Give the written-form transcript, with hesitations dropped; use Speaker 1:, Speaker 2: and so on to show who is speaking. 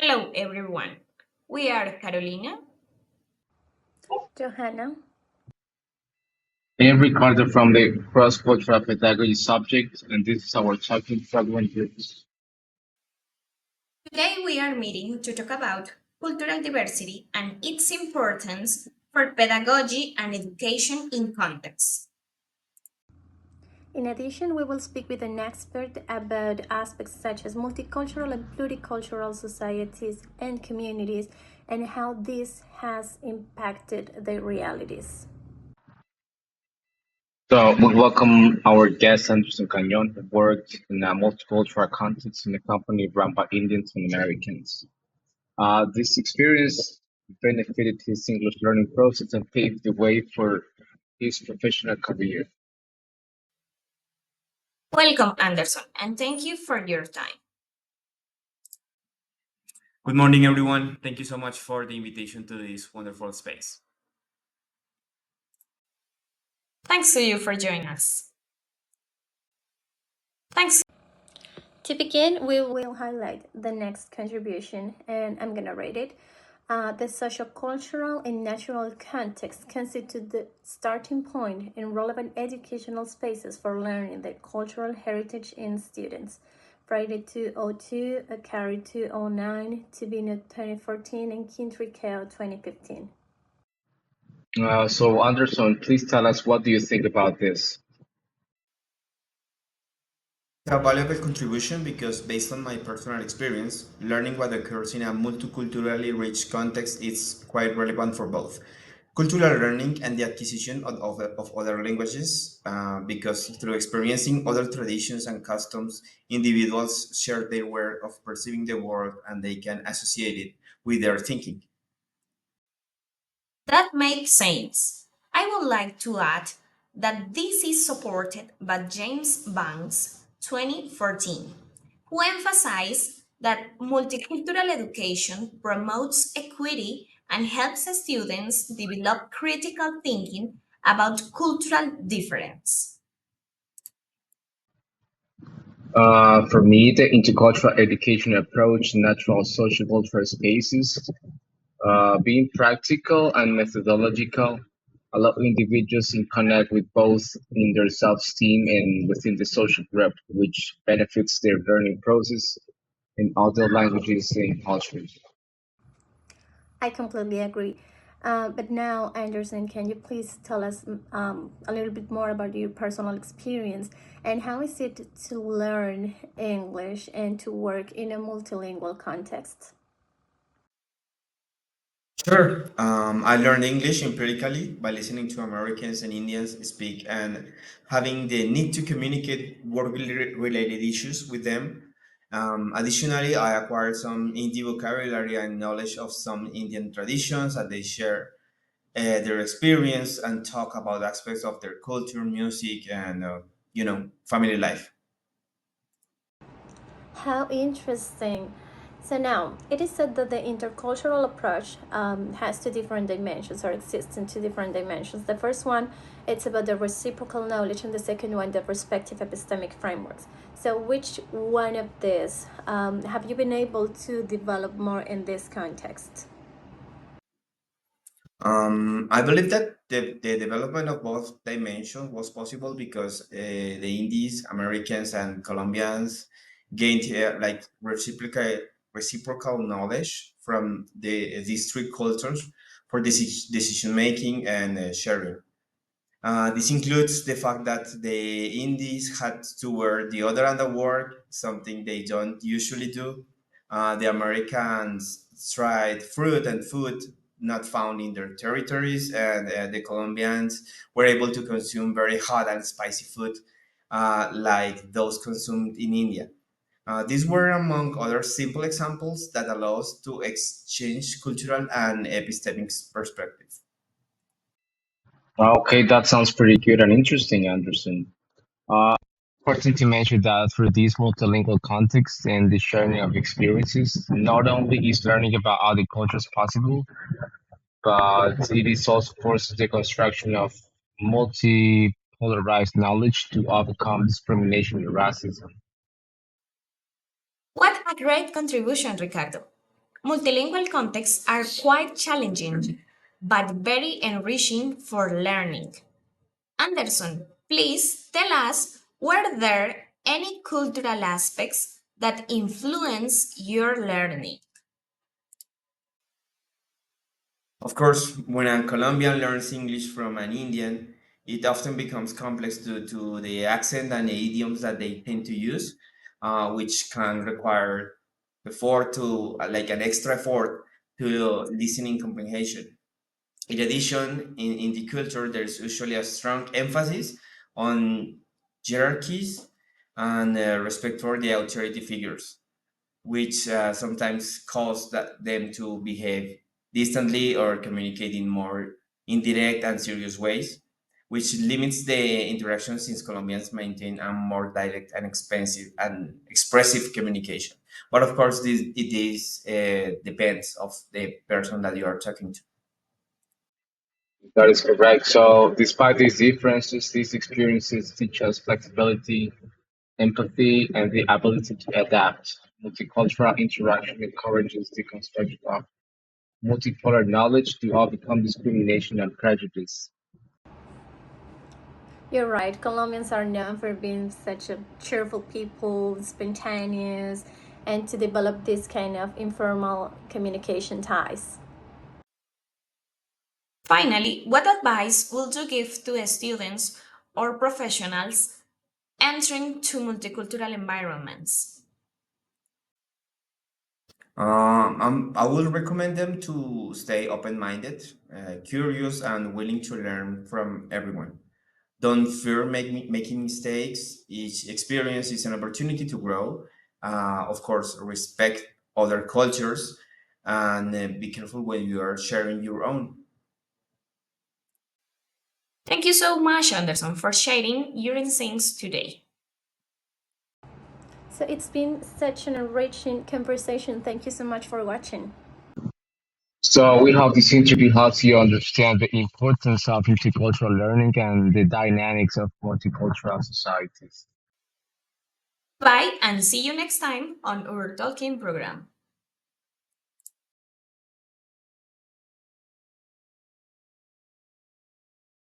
Speaker 1: Hello, everyone. We are Carolina.
Speaker 2: Johanna.
Speaker 3: And Ricardo from the cross-cultural pedagogy subject, and this is our talking fragment group.
Speaker 1: Today we are meeting to talk about cultural diversity and its importance for pedagogy and education in context.
Speaker 2: In addition, we will speak with an expert about aspects such as multicultural and pluricultural societies and communities and how this has impacted their realities.
Speaker 3: So we welcome our guest Anderson Canyon, who worked in a multicultural context in a company run by Indians and Americans. This experience benefited his English learning process and paved the way for his professional career.
Speaker 1: Welcome, Anderson, and thank you for your time.
Speaker 4: Good morning, everyone. Thank you so much for the invitation to this wonderful space.
Speaker 1: Thanks to you for joining us. Thanks.
Speaker 2: To begin, we will highlight the next contribution, and I'm gonna rate it. The sociocultural and natural context constitute the starting point in relevant educational spaces for learning the cultural heritage in students. Friday 202, Akari 209, Tibino 2014, and Kintrikeo 2015.
Speaker 3: So Anderson, please tell us, what do you think about this?
Speaker 4: A valuable contribution because, based on my personal experience, learning what occurs in a multiculturally rich context is quite relevant for both cultural learning and the acquisition of other languages, because through experiencing other traditions and customs, individuals share their way of perceiving the world and they can associate it with their thinking.
Speaker 1: That makes sense. I would like to add that this is supported by James Banks 2014, who emphasized that multicultural education promotes equity and helps students develop critical thinking about cultural difference.
Speaker 3: For me, the intercultural education approach, natural social cultural spaces, being practical and methodological, allow individuals to connect with both in their self-esteem and within the social group, which benefits their learning process in other languages and cultures.
Speaker 2: I completely agree. But now, Anderson, can you please tell us a little bit more about your personal experience and how is it to learn English and to work in a multilingual context?
Speaker 4: Sure. I learned English empirically by listening to Americans and Indians speak and having the need to communicate work related issues with them. Additionally, I acquired some Indian vocabulary and knowledge of some Indian traditions, and they share their experience and talk about aspects of their culture, music, and family life.
Speaker 2: How interesting. So now, it is said that the intercultural approach has two different dimensions or exists in two different dimensions. The first one, it's about the reciprocal knowledge, and the second one, the respective epistemic frameworks. So which one of these have you been able to develop more in this context?
Speaker 4: I believe that the development of both dimensions was possible because the Indies, Americans, and Colombians gained like reciprocal knowledge from these three cultures for decision making and sharing. This includes the fact that the Indies had to wear the other underwear, something they don't usually do. The Americans tried fruit and food not found in their territories, and the Colombians were able to consume very hot and spicy food like those consumed in India. These were among other simple examples that allow us to exchange cultural and epistemic perspectives.
Speaker 3: Okay, that sounds pretty good and interesting, Anderson. Important to mention that through this multilingual context and the sharing of experiences, not only is learning about other cultures possible, but it is also forces the construction of multi-polarized knowledge to overcome discrimination and racism.
Speaker 1: What a great contribution, Ricardo. Multilingual contexts are quite challenging, but very enriching for learning. Anderson, please tell us, were there any cultural aspects that influence your learning?
Speaker 4: Of course, when a Colombian learns English from an Indian, it often becomes complex due to the accent and the idioms that they tend to use, which can require effort to like an extra effort to listening comprehension. In addition, in the culture, there's usually a strong emphasis on hierarchies and respect for the authority figures, which sometimes cause them to behave distantly or communicate in more indirect and serious ways, which limits the interaction since Colombians maintain a more direct and expensive and expressive communication. But of course, it is depends of the person that you are talking to.
Speaker 3: That is correct. So, despite these differences, these experiences teach us flexibility, empathy, and the ability to adapt. Multicultural interaction encourages the construction of multipolar knowledge to overcome discrimination and prejudice.
Speaker 2: You're right, Colombians are known for being such a cheerful people, spontaneous, and to develop this kind of informal communication ties.
Speaker 1: Finally, what advice would you give to students or professionals entering to multicultural environments?
Speaker 4: I will recommend them to stay open-minded, curious, and willing to learn from everyone. Don't fear making mistakes. Each experience is an opportunity to grow. Of course, respect other cultures and be careful when you are sharing your own.
Speaker 1: Thank you so much, Anderson, for sharing your insights today.
Speaker 2: So it's been such an enriching conversation. Thank you so much for watching.
Speaker 3: So, we hope this interview helps you understand the importance of multicultural learning and the dynamics of multicultural societies.
Speaker 1: Bye and see you next time on our talking program.